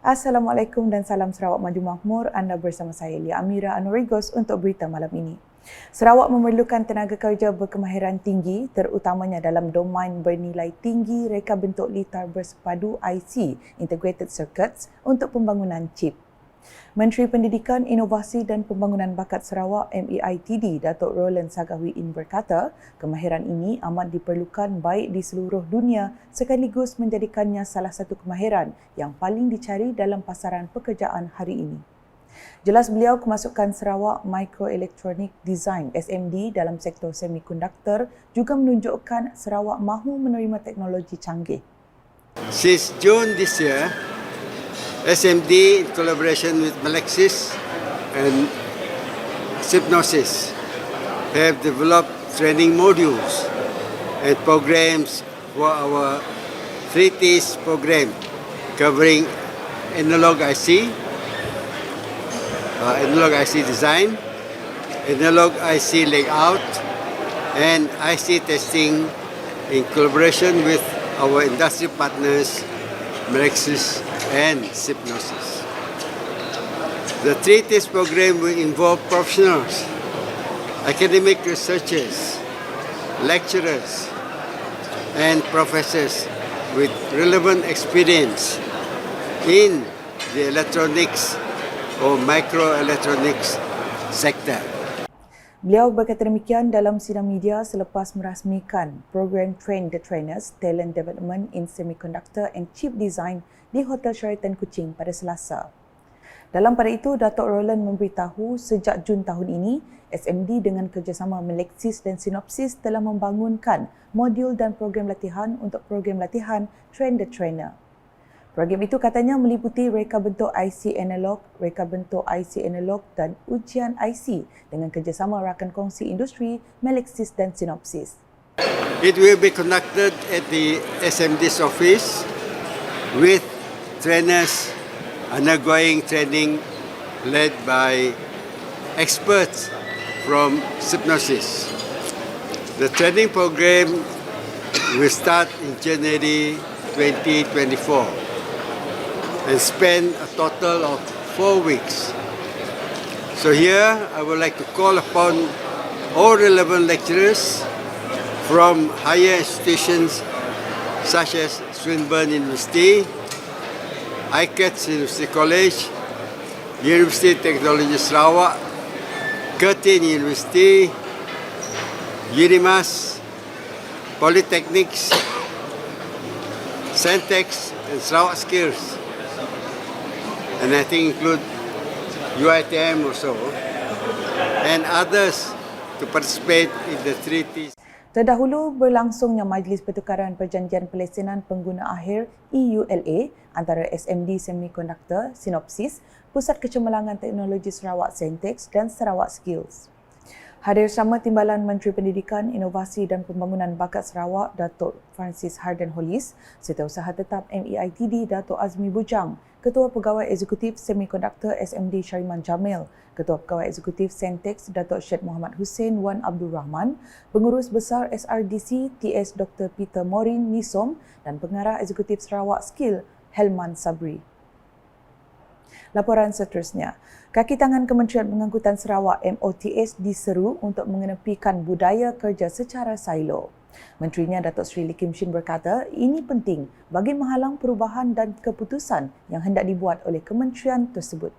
Assalamualaikum dan salam Sarawak Maju Makmur. Anda bersama saya Lia Amira Anurigos untuk berita malam ini. Sarawak memerlukan tenaga kerja berkemahiran tinggi terutamanya dalam domain bernilai tinggi reka bentuk litar bersepadu IC Integrated Circuits untuk pembangunan chip. Menteri Pendidikan, Inovasi dan Pembangunan Bakat Sarawak MEITD Datuk Roland Sagawi-In berkata, kemahiran ini amat diperlukan baik di seluruh dunia sekaligus menjadikannya salah satu kemahiran yang paling dicari dalam pasaran pekerjaan hari ini. Jelas beliau, kemasukan Sarawak Microelectronic Design SMD dalam sektor semikonduktor juga menunjukkan Sarawak mahu menerima teknologi canggih. Since June this year, SMD in collaboration with Melexis and Sypnosis have developed training modules and programs for our 3Ts program covering analog IC, analog IC design, analog IC layout, and IC testing in collaboration with our industry partners Melexis and Sypnosis. The 3Ts program will involve professionals, academic researchers, lecturers, and professors with relevant experience in the electronics or microelectronics sector. Beliau berkata demikian dalam sidang media selepas merasmikan program Train the Trainers Talent Development in Semiconductor and Chip Design di Hotel Sheraton Kuching pada Selasa. Dalam pada itu, Datuk Roland memberitahu sejak Jun tahun ini, SMD dengan kerjasama Melexis dan Synopsys telah membangunkan modul dan program latihan untuk program latihan Train the Trainer. Program itu katanya meliputi reka bentuk IC analog, reka bentuk IC analog dan ujian IC dengan kerjasama rakan kongsi industri Melexis dan Synopsys. It will be conducted at the SMD's office with trainers undergoing training led by experts from Sypnosis. The training program will start in January 2024. And spend a total of 4 weeks. So here, I would like to call upon all relevant lecturers from higher institutions such as Swinburne University, ICATS University College, University Technology Sarawak, Curtin University, UNIMAS, Polytechnics, Centex, and Sarawak Skills. And I think include UiTM also, and others to participate in the 3Ts. Terdahulu berlangsungnya Majlis Pertukaran Perjanjian Pelesenan Pengguna Akhir EULA antara SMD Semiconductor, Synopsys, Pusat Kecemerlangan Teknologi Sarawak Centex dan Sarawak Skills. Hadir sama Timbalan Menteri Pendidikan, Inovasi dan Pembangunan Bakat Sarawak Datuk Francis Harden Hollis, Setiausaha Tetap MEITD Datuk Azmi Bujang, Ketua Pegawai Eksekutif Semikonduktor SMD Syariman Jamil, Ketua Pegawai Eksekutif Centex Datuk Syed Muhammad Hussein Wan Abdul Rahman, Pengurus Besar SRDC TS Dr. Peter Morin Nisom dan Pengarah Eksekutif Sarawak Skill Helman Sabri. Laporan seterusnya, kaki tangan Kementerian Pengangkutan Sarawak MOTS diseru untuk mengenepikan budaya kerja secara silo. Menterinya Datuk Seri Lee Kim Shin berkata ini penting bagi menghalang perubahan dan keputusan yang hendak dibuat oleh kementerian tersebut.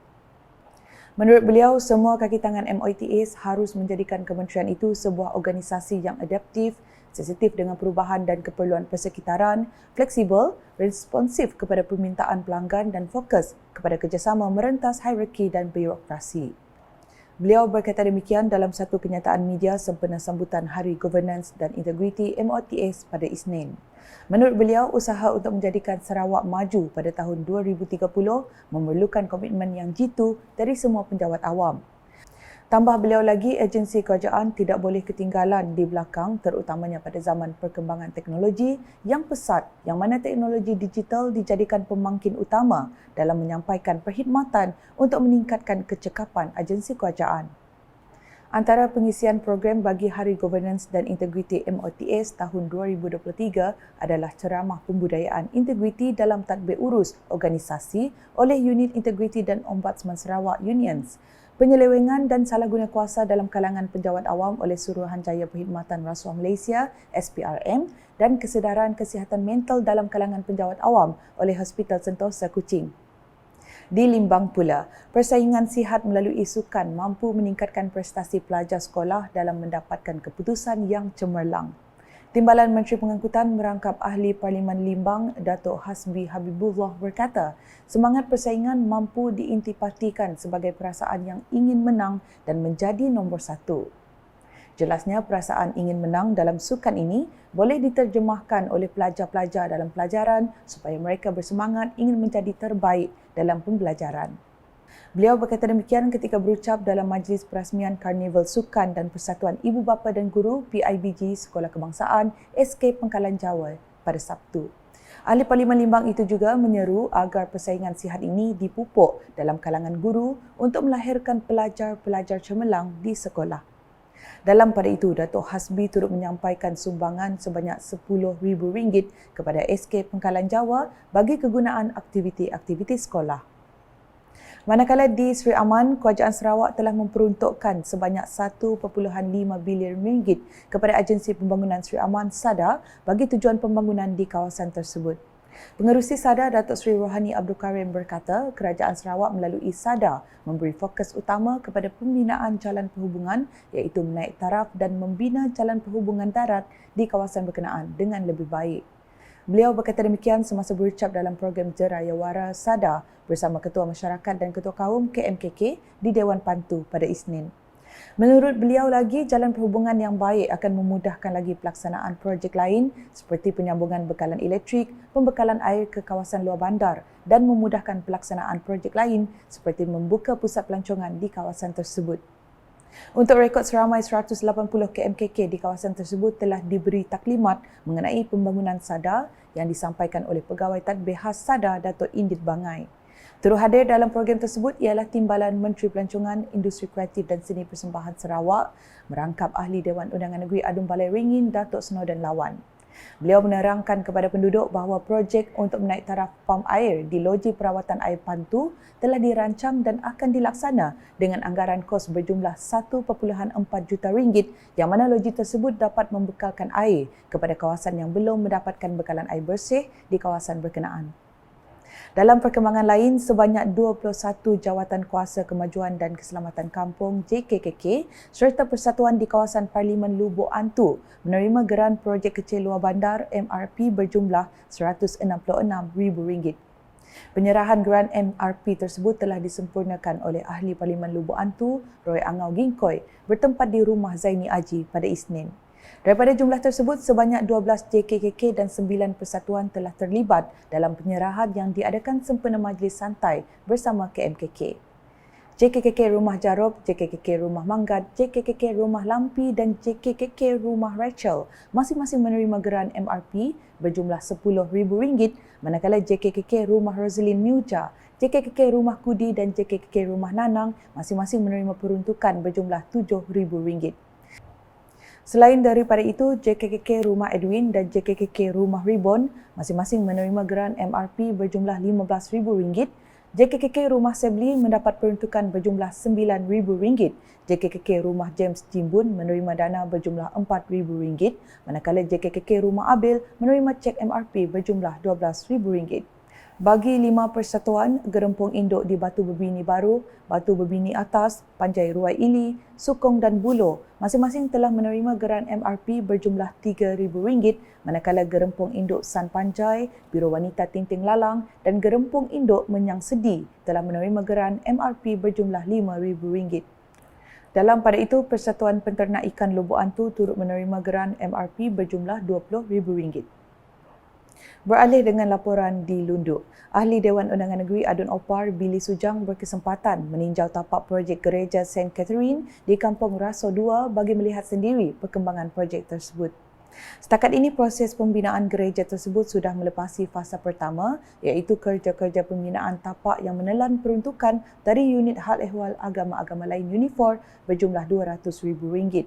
Menurut beliau, semua kaki tangan MOTS harus menjadikan kementerian itu sebuah organisasi yang adaptif, sensitif dengan perubahan dan keperluan persekitaran, fleksibel, responsif kepada permintaan pelanggan dan fokus kepada kerjasama merentas hierarki dan birokrasi. Beliau berkata demikian dalam satu kenyataan media sempena sambutan Hari Governance dan Integriti MOTS pada Isnin. Menurut beliau, usaha untuk menjadikan Sarawak maju pada tahun 2030 memerlukan komitmen yang jitu dari semua penjawat awam. Tambah beliau lagi, agensi kerajaan tidak boleh ketinggalan di belakang terutamanya pada zaman perkembangan teknologi yang pesat yang mana teknologi digital dijadikan pemangkin utama dalam menyampaikan perkhidmatan untuk meningkatkan kecekapan agensi kerajaan. Antara pengisian program bagi Hari Governance dan Integriti MOTS tahun 2023 adalah ceramah pembudayaan integriti dalam tadbir urus organisasi oleh Unit Integriti dan Ombudsman Sarawak Unions, penyelewengan dan salah guna kuasa dalam kalangan penjawat awam oleh Suruhanjaya Perkhidmatan Rasuah Malaysia SPRM dan kesedaran kesihatan mental dalam kalangan penjawat awam oleh Hospital Sentosa Kuching. Di Limbang pula, persaingan sihat melalui sukan mampu meningkatkan prestasi pelajar sekolah dalam mendapatkan keputusan yang cemerlang. Timbalan Menteri Pengangkutan merangkap Ahli Parlimen Limbang, Datuk Hasbi Habibullah berkata, semangat persaingan mampu diintipatikan sebagai perasaan yang ingin menang dan menjadi nombor satu. Jelasnya perasaan ingin menang dalam sukan ini boleh diterjemahkan oleh pelajar-pelajar dalam pelajaran supaya mereka bersemangat ingin menjadi terbaik dalam pembelajaran. Beliau berkata demikian ketika berucap dalam Majlis Perasmian Karnival Sukan dan Persatuan Ibu Bapa dan Guru PIBG Sekolah Kebangsaan SK Pengkalan Jawa pada Sabtu. Ahli Parlimen Limbang itu juga menyeru agar persaingan sihat ini dipupuk dalam kalangan guru untuk melahirkan pelajar-pelajar cemerlang di sekolah. Dalam pada itu, Datuk Hasbi turut menyampaikan sumbangan sebanyak RM10,000 kepada SK Pengkalan Jawa bagi kegunaan aktiviti-aktiviti sekolah. Manakala di Seri Aman, Kerajaan Sarawak telah memperuntukkan sebanyak RM1.5 bilion kepada Agensi Pembangunan Seri Aman SADA bagi tujuan pembangunan di kawasan tersebut. Pengerusi SADA Datuk Seri Rohani Abdul Karim berkata Kerajaan Sarawak melalui SADA memberi fokus utama kepada pembinaan jalan perhubungan iaitu menaik taraf dan membina jalan perhubungan darat di kawasan berkenaan dengan lebih baik. Beliau berkata demikian semasa berucap dalam program Jerayawara SADA bersama Ketua Masyarakat dan Ketua Kaum KMKK di Dewan Pantu pada Isnin. Menurut beliau lagi, jalan perhubungan yang baik akan memudahkan lagi pelaksanaan projek lain seperti penyambungan bekalan elektrik, pembekalan air ke kawasan luar bandar dan memudahkan pelaksanaan projek lain seperti membuka pusat pelancongan di kawasan tersebut. Untuk rekod seramai 180 KMKK di kawasan tersebut telah diberi taklimat mengenai pembangunan SADA yang disampaikan oleh Pegawai Tadbir Khas SADA Datuk Indit Bangai. Turut hadir dalam program tersebut ialah Timbalan Menteri Pelancongan, Industri Kreatif dan Seni Persembahan Sarawak, merangkap Ahli Dewan Undangan Negeri Adun Balai Ringin Datuk Snowden Lawan. Beliau menerangkan kepada penduduk bahawa projek untuk menaik taraf pam air di loji perawatan air Pantu telah dirancang dan akan dilaksana dengan anggaran kos berjumlah RM1.4 juta yang mana loji tersebut dapat membekalkan air kepada kawasan yang belum mendapatkan bekalan air bersih di kawasan berkenaan. Dalam perkembangan lain, sebanyak 21 Jawatan Kuasa Kemajuan dan Keselamatan Kampung JKKK serta persatuan di kawasan Parlimen Lubuk Antu menerima geran projek kecil luar bandar MRP berjumlah RM166,000. Penyerahan geran MRP tersebut telah disempurnakan oleh Ahli Parlimen Lubuk Antu, Roy Angau Gingkoi, bertempat di Rumah Zaini Aji pada Isnin. Daripada jumlah tersebut, sebanyak 12 JKKK dan 9 persatuan telah terlibat dalam penyerahan yang diadakan sempena majlis santai bersama KMKK. JKKK Rumah Jarop, JKKK Rumah Manggat, JKKK Rumah Lampi dan JKKK Rumah Rachel masing-masing menerima geran MRP berjumlah RM10,000, manakala JKKK Rumah Rosalyn Miuja, JKKK Rumah Kudi dan JKKK Rumah Nanang masing-masing menerima peruntukan berjumlah RM7,000. Selain daripada itu, JKKK Rumah Edwin dan JKKK Rumah Ribbon masing-masing menerima geran MRP berjumlah RM15,000. JKKK Rumah Sebli mendapat peruntukan berjumlah RM9,000. JKKK Rumah James Jimbun menerima dana berjumlah RM4,000, manakala JKKK Rumah Abil menerima cek MRP berjumlah RM12,000. Bagi 5 persatuan, Gerempung Induk di Batu Berbini Baru, Batu Berbini Atas, Panjai Ruai Ili, Sukong dan Buloh masing-masing telah menerima geran MRP berjumlah RM3,000, manakala Gerempung Induk San Panjai, Biro Wanita Tinting Lalang dan Gerempung Induk Menyang Sedi telah menerima geran MRP berjumlah RM5,000. Dalam pada itu, Persatuan Penternak Ikan Lubuk Antu turut menerima geran MRP berjumlah RM20,000. Beralih dengan laporan di Lunduk, Ahli Dewan Undangan Negeri Adun Opar Billy Sujang berkesempatan meninjau tapak projek Gereja St. Catherine di Kampung Raso 2 bagi melihat sendiri perkembangan projek tersebut. Setakat ini proses pembinaan gereja tersebut sudah melepasi fasa pertama iaitu kerja-kerja pembinaan tapak yang menelan peruntukan dari unit hal ehwal agama-agama lain Unifor berjumlah RM200,000.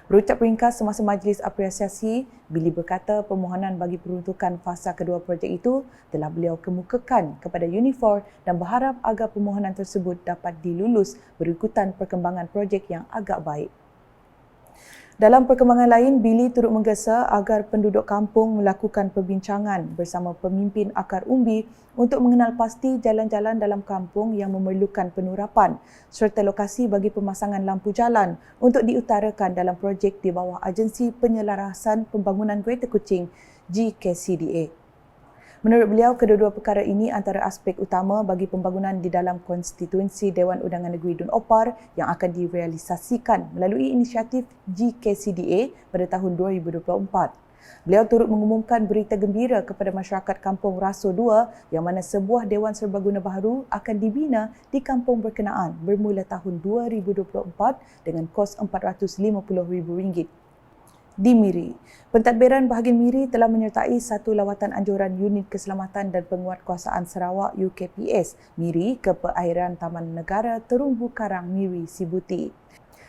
Berucap ringkas semasa majlis apresiasi, Billy berkata permohonan bagi peruntukan fasa kedua projek itu telah beliau kemukakan kepada Unifor dan berharap agar permohonan tersebut dapat dilulus berikutan perkembangan projek yang agak baik. Dalam perkembangan lain, Billy turut menggesa agar penduduk kampung melakukan perbincangan bersama pemimpin akar umbi untuk mengenal pasti jalan-jalan dalam kampung yang memerlukan penurapan serta lokasi bagi pemasangan lampu jalan untuk diutarakan dalam projek di bawah Agensi Penyelarasan Pembangunan Greater Kuching GKCDA. Menurut beliau, kedua-dua perkara ini antara aspek utama bagi pembangunan di dalam konstituensi Dewan Undangan Negeri Dun Opar yang akan direalisasikan melalui inisiatif GKCDA pada tahun 2024. Beliau turut mengumumkan berita gembira kepada masyarakat Kampung Raso 2 yang mana sebuah Dewan Serbaguna baru akan dibina di kampung berkenaan bermula tahun 2024 dengan kos RM450,000. Di Miri, pentadbiran bahagian Miri telah menyertai satu lawatan anjuran Unit Keselamatan dan Penguatkuasaan Sarawak UKPS Miri ke perairan Taman Negara Terumbu Karang Miri Sibuti.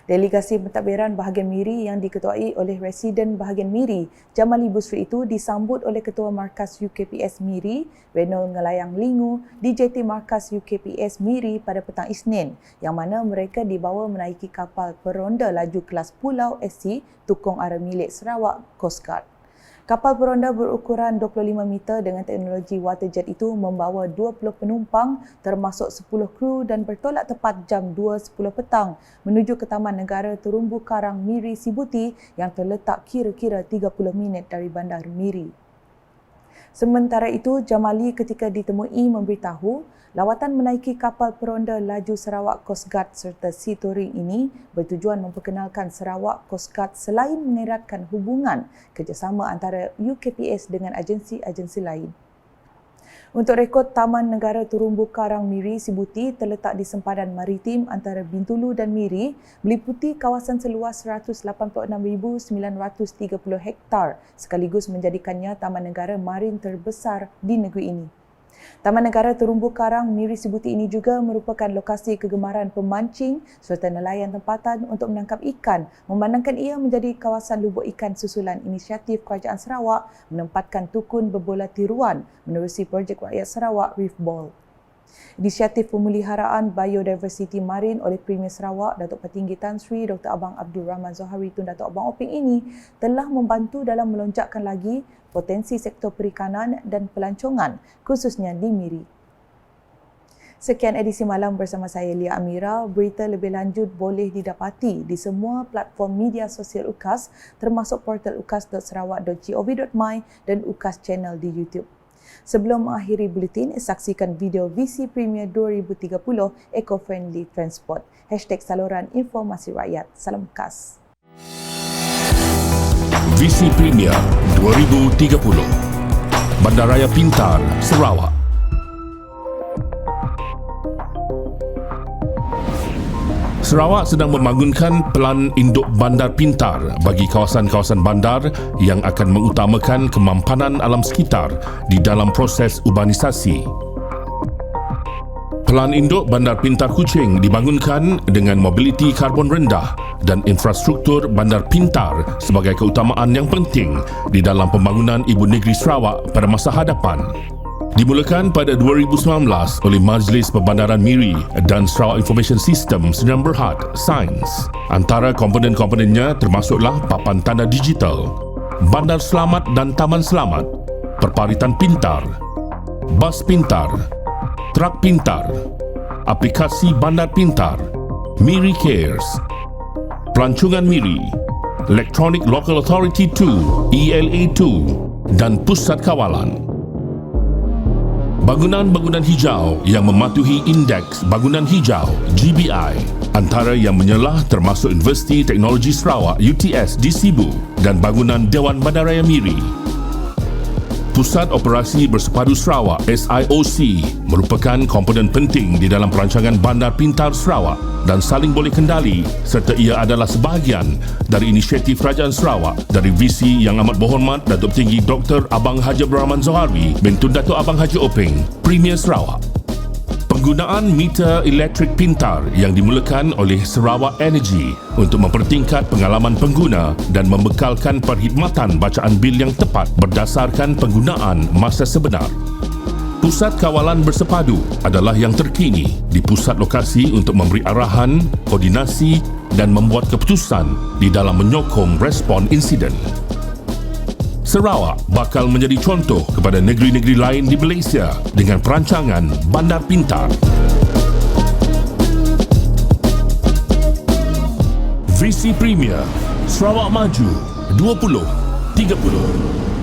Delegasi pentadbiran bahagian Miri yang diketuai oleh Residen bahagian Miri, Jamali Busri itu disambut oleh Ketua Markas UKPS Miri, Renol Ngelayang Lingu di JT Markas UKPS Miri pada petang Isnin yang mana mereka dibawa menaiki kapal peronda laju kelas Pulau SC Tukong Ara milik Sarawak Coast Guard. Kapal peronda berukuran 25 meter dengan teknologi waterjet itu membawa 20 penumpang termasuk 10 kru dan bertolak tepat jam 2.10 petang menuju ke Taman Negara Terumbu Karang Miri Sibuti yang terletak kira-kira 30 minit dari Bandar Miri. Sementara itu, Jamali ketika ditemui memberitahu lawatan menaiki kapal peronda laju Sarawak Coast Guard serta Sea Touring ini bertujuan memperkenalkan Sarawak Coast Guard selain mengeratkan hubungan kerjasama antara UKPS dengan agensi-agensi lain. Untuk rekod, Taman Negara Terumbu Karang Miri Sibuti terletak di sempadan maritim antara Bintulu dan Miri, meliputi kawasan seluas 186,930 hektar sekaligus menjadikannya taman negara marin terbesar di negeri ini. Taman Negara Terumbu Karang Miri Sibuti ini juga merupakan lokasi kegemaran pemancing serta nelayan tempatan untuk menangkap ikan, memandangkan ia menjadi kawasan lubuk ikan susulan inisiatif Kerajaan Sarawak menempatkan tukun berbola tiruan menerusi projek rakyat Sarawak Reef Ball. Inisiatif Pemeliharaan Biodiversiti Marin oleh Premier Sarawak Datuk Petinggi Tan Sri Dr. Abang Abdul Rahman Zohari Tun Datuk Abang Oping ini telah membantu dalam melonjakkan lagi potensi sektor perikanan dan pelancongan khususnya di Miri. Sekian edisi malam bersama saya Lia Amira. Berita lebih lanjut boleh didapati di semua platform media sosial UKAS termasuk portal ukas.sarawak.gov.my dan UKAS Channel di YouTube. Sebelum mengakhiri buletin, saksikan video VC Premier 2030 Eco-Friendly Transport. #saluran informasi rakyat. Salam UKAS. VC Premier 2030 Bandaraya Pintar, Sarawak. Sarawak sedang membangunkan Pelan Induk Bandar Pintar bagi kawasan-kawasan bandar yang akan mengutamakan kemampanan alam sekitar di dalam proses urbanisasi. Pelan Induk Bandar Pintar Kuching dibangunkan dengan mobiliti karbon rendah dan infrastruktur bandar pintar sebagai keutamaan yang penting di dalam pembangunan Ibu Negeri Sarawak pada masa hadapan. Dimulakan pada 2019 oleh Majlis Perbandaran Miri dan Sarawak Information System Sdn Bhd Sains. Antara komponen-komponennya termasuklah papan tanda digital, bandar selamat dan taman selamat, perparitan pintar, bas pintar, trak pintar, aplikasi bandar pintar, Miri Cares, pelancongan Miri, Electronic Local Authority 2 ELA2 dan pusat kawalan. Bangunan-bangunan hijau yang mematuhi Indeks Bangunan Hijau GBI antara yang menyelah termasuk Universiti Teknologi Sarawak UTS di Sibu dan bangunan Dewan Bandaraya Miri. Pusat Operasi Bersepadu Sarawak SIOC merupakan komponen penting di dalam perancangan Bandar Pintar Sarawak dan saling boleh kendali serta ia adalah sebahagian dari inisiatif Kerajaan Sarawak dari visi yang amat berhormat Datuk Tinggi Dr. Abang Haji Abdul Rahman Zohari bintun Datuk Abang Haji Openg, Premier Sarawak. Penggunaan meter elektrik pintar yang dimulakan oleh Sarawak Energy untuk mempertingkat pengalaman pengguna dan membekalkan perkhidmatan bacaan bil yang tepat berdasarkan penggunaan masa sebenar. Pusat Kawalan Bersepadu adalah yang terkini di pusat lokasi untuk memberi arahan, koordinasi dan membuat keputusan di dalam menyokong respon insiden. Sarawak bakal menjadi contoh kepada negeri-negeri lain di Malaysia dengan perancangan Bandar Pintar. Visi Premier Sarawak Maju 2030.